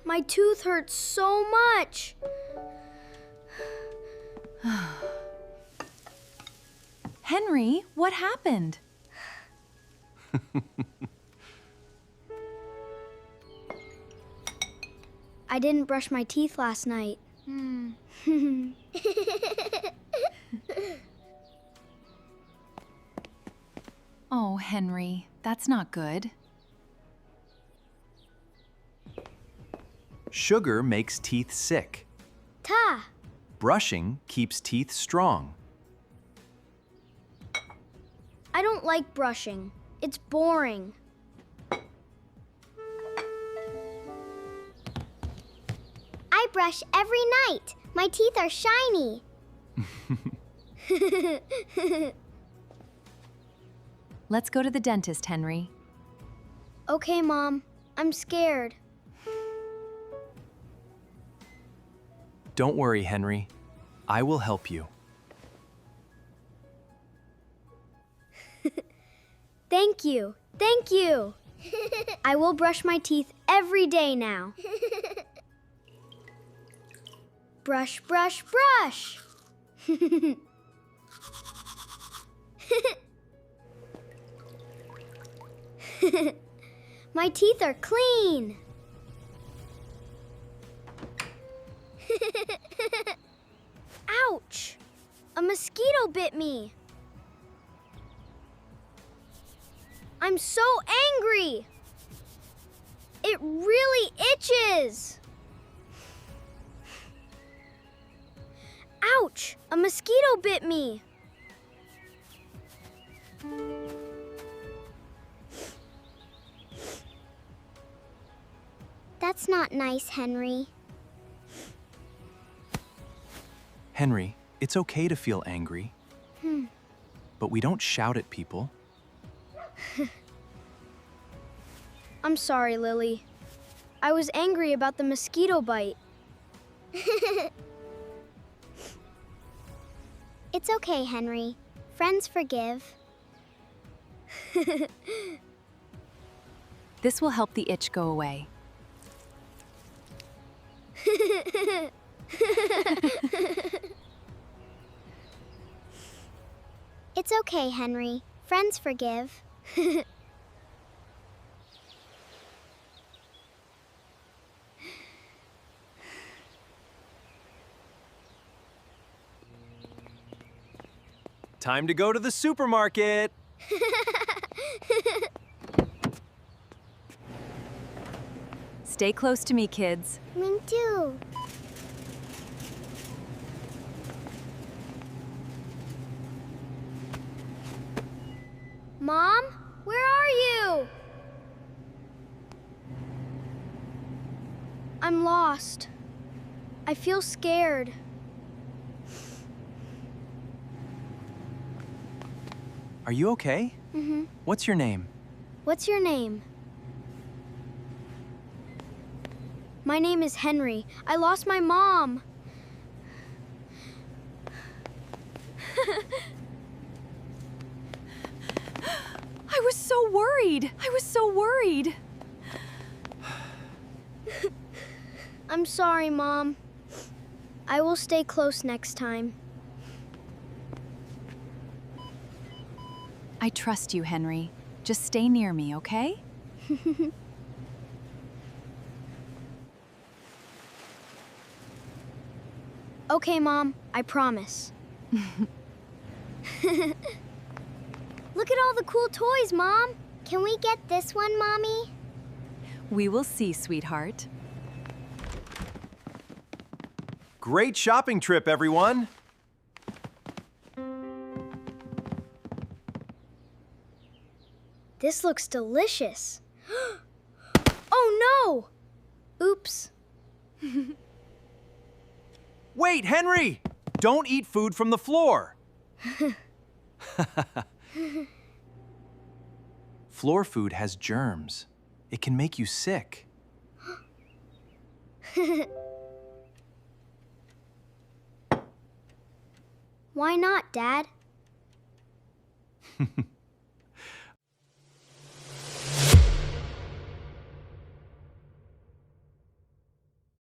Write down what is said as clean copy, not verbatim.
My tooth hurts so much. Henry, what happened? I didn't brush my teeth last night. Oh, Henry, that's not good. Sugar makes teeth sick. Ta! Brushing keeps teeth strong. I don't like brushing. It's boring. I brush every night. My teeth are shiny. Let's go to the dentist, Henry. Okay, Mom. I'm scared. Don't worry, Henry. I will help you. Thank you. Thank you. I will brush my teeth every day now. Brush, brush, brush. My teeth are clean. Ouch! A mosquito bit me. I'm so angry. It really itches. Ouch! A mosquito bit me. That's not nice, Henry. Henry, it's okay to feel angry. But we don't shout at people. I'm sorry, Lily. I was angry about the mosquito bite. It's okay, Henry. Friends forgive. This will help the itch go away. It's okay, Henry. Friends forgive. Time to go to the supermarket. Stay close to me, kids. Me too. Mom, where are you? I'm lost. I feel scared. Are you okay? Mm-hmm. What's your name? What's your name? My name is Henry. I lost my mom. I was so worried. I was so worried. I'm sorry, Mom. I will stay close next time. I trust you, Henry. Just stay near me, okay? Okay, Mom. I promise. Look at all the cool toys, Mom. Can we get this one, Mommy? We will see, sweetheart. Great shopping trip, everyone. This looks delicious. Oh, no! Oops. Wait, Henry! Don't eat food from the floor. Floor food has germs. It can make you sick. Why not, Dad?